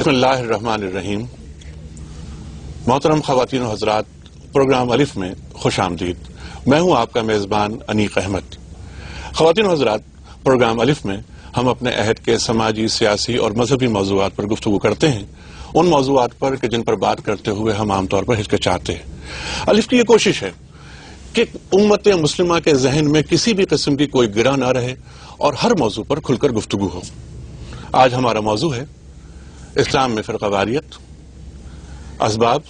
بسم اللہ الرحمن الرحیم. محترم خواتین و حضرات، پروگرام الف میں خوش آمدید. میں ہوں آپ کا میزبان انیق احمد. خواتین و حضرات، پروگرام الف میں ہم اپنے عہد کے سماجی، سیاسی اور مذہبی موضوعات پر گفتگو کرتے ہیں، ان موضوعات پر کہ جن پر بات کرتے ہوئے ہم عام طور پر ہچکچاتے ہیں. الف کی یہ کوشش ہے کہ امت مسلمہ کے ذہن میں کسی بھی قسم کی کوئی گرہ نہ رہے اور ہر موضوع پر کھل کر گفتگو ہو. آج ہمارا موضوع ہے اسلام میں فرقہ واریت، اسباب،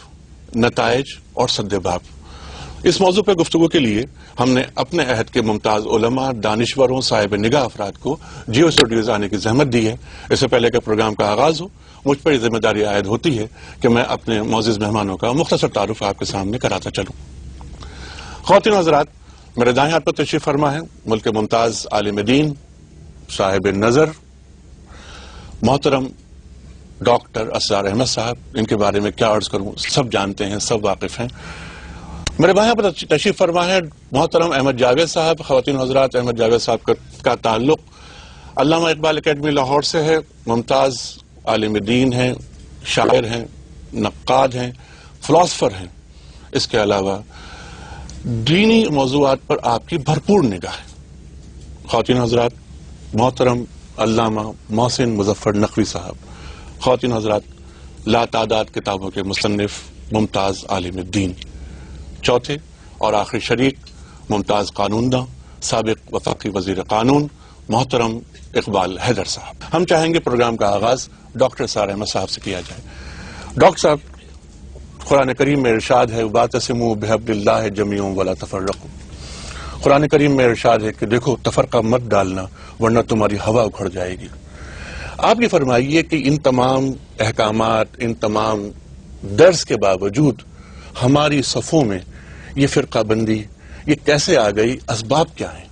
نتائج اور سد باب. اس موضوع پر گفتگو کے لیے ہم نے اپنے عہد کے ممتاز علماء، دانشوروں، صاحب نگاہ افراد کو جیو اسٹوڈیوز آنے کی زحمت دی ہے. اس سے پہلے کہ پروگرام کا آغاز ہو، مجھ پر یہ ذمہ داری عائد ہوتی ہے کہ میں اپنے معزز مہمانوں کا مختصر تعارف آپ کے سامنے کراتا چلوں. خواتین و حضرات، میرے دائیں ہاتھ پر تشریف فرما ہے ملک کے ممتاز عالم دین، صاحب نظر، محترم ڈاکٹر اسرار احمد صاحب. ان کے بارے میں کیا عرض کروں، سب جانتے ہیں، سب واقف ہیں. میرے بھائی پر تشریف فرما ہے محترم احمد جاوید صاحب. خواتین و حضرات، احمد جاوید صاحب کا تعلق علامہ اقبال اکیڈمی لاہور سے ہے. ممتاز عالم دین ہیں، شاعر ہیں، نقاد ہیں، فلاسفر ہیں. اس کے علاوہ دینی موضوعات پر آپ کی بھرپور نگاہ ہے. خواتین و حضرات، محترم علامہ محسن مظفر نقوی صاحب. خواتین حضرات، لا تعداد کتابوں کے مصنف، ممتاز عالم دین. چوتھے اور آخری شریک، ممتاز قانون داں، سابق وفاقی وزیر قانون، محترم اقبال حیدر صاحب. ہم چاہیں گے پروگرام کا آغاز ڈاکٹر اسرار احمد صاحب سے کیا جائے. ڈاکٹر صاحب، قرآن کریم میں ارشاد ہے وَاعْتَصِمُوا بِحَبْلِ اللَّهِ جَمِيعًا وَلَا تَفَرَّقُوا. قرآن کریم میں ارشاد ہے کہ دیکھو تفرقہ مت ڈالنا ورنہ تمہاری ہوا اکھڑ جائے گی. آپ یہ فرمائیے کہ ان تمام احکامات، ان تمام درس کے باوجود ہماری صفوں میں یہ فرقہ بندی یہ کیسے آ گئی؟ اسباب کیا ہیں؟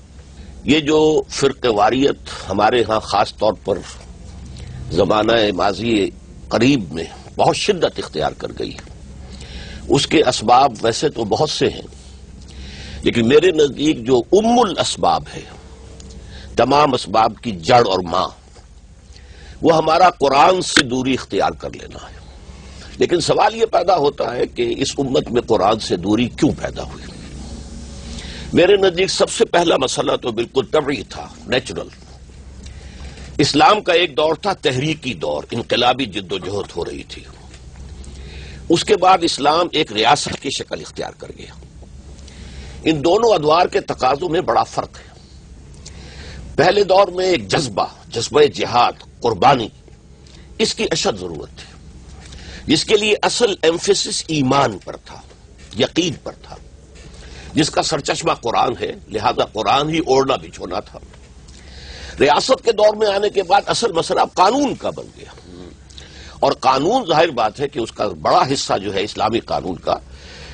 یہ جو فرقہ واریت ہمارے ہاں خاص طور پر زمانہ ماضی قریب میں بہت شدت اختیار کر گئی ہے، اس کے اسباب ویسے تو بہت سے ہیں، لیکن میرے نزدیک جو الاسباب ہے، تمام اسباب کی جڑ اور ماں، وہ ہمارا قرآن سے دوری اختیار کر لینا ہے. لیکن سوال یہ پیدا ہوتا ہے کہ اس امت میں قرآن سے دوری کیوں پیدا ہوئی؟ میرے نزدیک سب سے پہلا مسئلہ تو بالکل طبعی تھا، نیچرل. اسلام کا ایک دور تھا تحریکی دور، انقلابی جد و جہد ہو رہی تھی. اس کے بعد اسلام ایک ریاست کی شکل اختیار کر گیا. ان دونوں ادوار کے تقاضوں میں بڑا فرق ہے. پہلے دور میں ایک جذبہ جہاد، قربانی، اس کی اشد ضرورت تھی، جس کے لیے اصل ایمفیسس ایمان پر تھا، یقین پر تھا، جس کا سرچشمہ قرآن ہے، لہذا قرآن ہی اوڑھنا بچھونا تھا. ریاست کے دور میں آنے کے بعد اصل مسئلہ قانون کا بن گیا، اور قانون ظاہر بات ہے کہ اس کا بڑا حصہ جو ہے اسلامی قانون کا،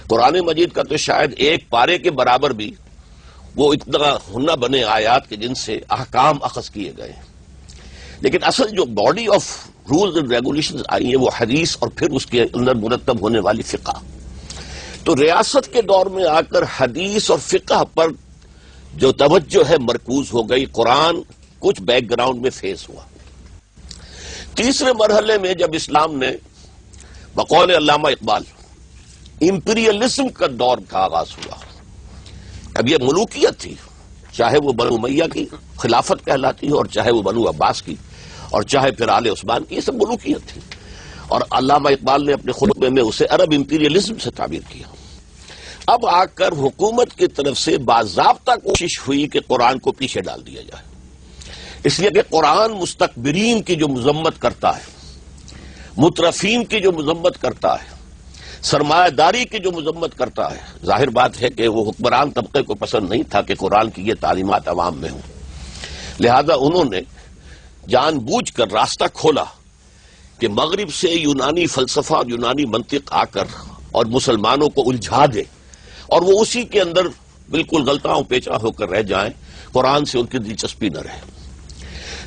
قرآن مجید کا تو شاید ایک پارے کے برابر بھی وہ اتنا نہ بنے آیات کے جن سے احکام اخذ کیے گئے. لیکن اصل جو body of rules and regulations آئی ہیں وہ حدیث اور پھر اس کے اندر مرتب ہونے والی فقہ. تو ریاست کے دور میں آ کر حدیث اور فقہ پر جو توجہ ہے مرکوز ہو گئی، قرآن کچھ بیک گراؤنڈ میں فیس ہوا. تیسرے مرحلے میں جب اسلام نے بقول علامہ اقبال امپیریلزم کا دور کا آغاز ہوا، اب یہ ملوکیت تھی، چاہے وہ بنو امیہ کی خلافت کہلاتی ہو اور چاہے وہ بنو عباس کی اور چاہے پھر آل عثمان کی، یہ سب ملوکیت تھی. اور علامہ اقبال نے اپنے خطبے میں اسے عرب امپیریلزم سے تعبیر کیا. اب آ کر حکومت کی طرف سے باضابطہ کوشش ہوئی کہ قرآن کو پیچھے ڈال دیا جائے، اس لیے کہ قرآن مستکبرین کی جو مذمت کرتا ہے، مترفین کی جو مذمت کرتا ہے، سرمایہ داری کی جو مذمت کرتا ہے، ظاہر بات ہے کہ وہ حکمران طبقے کو پسند نہیں تھا کہ قرآن کی یہ تعلیمات عوام میں ہوں. لہذا انہوں نے جان بوجھ کر راستہ کھولا کہ مغرب سے یونانی فلسفہ اور یونانی منطق آ کر اور مسلمانوں کو الجھا دے اور وہ اسی کے اندر بالکل غلطاؤں پیچا ہو کر رہ جائیں، قرآن سے ان کی دلچسپی نہ رہے.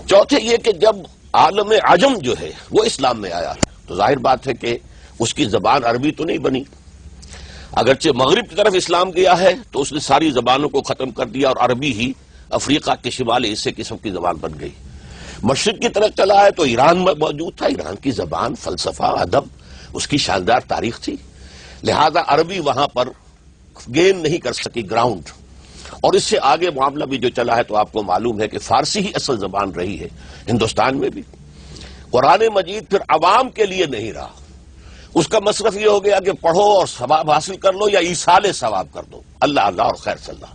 چوتھے یہ کہ جب عالم عجم جو ہے وہ اسلام میں آیا تو ظاہر بات ہے کہ اس کی زبان عربی تو نہیں بنی، اگرچہ مغرب کی طرف اسلام گیا ہے تو اس نے ساری زبانوں کو ختم کر دیا اور عربی ہی افریقہ کے شمالی حصے کی سب کی زبان بن گئی. مشرق کی طرف چلا ہے تو ایران میں موجود تھا، ایران کی زبان، فلسفہ، ادب، اس کی شاندار تاریخ تھی، لہذا عربی وہاں پر گین نہیں کر سکی گراؤنڈ. اور اس سے آگے معاملہ بھی جو چلا ہے تو آپ کو معلوم ہے کہ فارسی ہی اصل زبان رہی ہے ہندوستان میں بھی. قرآن مجید پھر عوام کے لیے نہیں رہا، اس کا مصرف یہ ہو گیا کہ پڑھو اور ثواب حاصل کر لو یا ایصال ثواب کر دو، اللہ اللہ اور خیر صلی اللہ.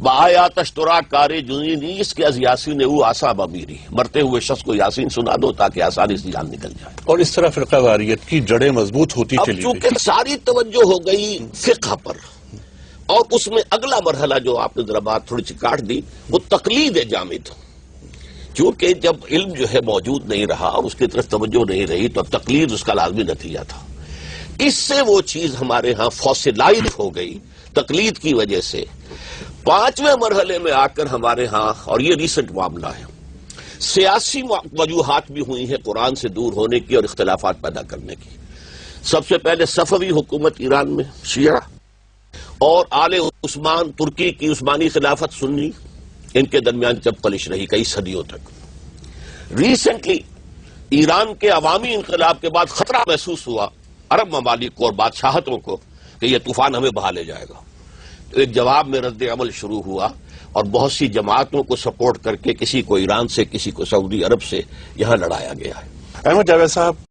بآیات اشترا کار جنی نیس کے از یاسین او آسا بمیری، مرتے ہوئے شخص کو یاسین سنا دو تاکہ آسانی سے جان نکل جائے. اور اس طرح فرقہ واریت کی جڑیں مضبوط ہوتی اب چلی چونکہ ساری توجہ ہو گئی فقہ پر، اور اس میں اگلا مرحلہ جو آپ نے ذرا بات تھوڑی سی کاٹ دی وہ تقلید جامد. چونکہ جب علم جو ہے موجود نہیں رہا اور اس کی طرف توجہ نہیں رہی تو اب تقلید اس کا لازمی نتیجہ تھا. اس سے وہ چیز ہمارے ہاں فوسیلائز ہو گئی تقلید کی وجہ سے. پانچویں مرحلے میں آ کر ہمارے ہاں، اور یہ ریسنٹ معاملہ ہے، سیاسی وجوہات بھی ہوئی ہیں قرآن سے دور ہونے کی اور اختلافات پیدا کرنے کی. سب سے پہلے صفوی حکومت ایران میں شیعہ اور آل عثمان ترکی کی عثمانی خلافت سنی، ان کے درمیان جب کلش رہی کئی صدیوں تک. ریسنٹلی ایران کے عوامی انقلاب کے بعد خطرہ محسوس ہوا عرب ممالک کو اور بادشاہتوں کو کہ یہ طوفان ہمیں بہا لے جائے گا. تو ایک جواب میں رد عمل شروع ہوا اور بہت سی جماعتوں کو سپورٹ کر کے کسی کو ایران سے، کسی کو سعودی عرب سے یہاں لڑایا گیا ہے. احمد جاوید صاحب،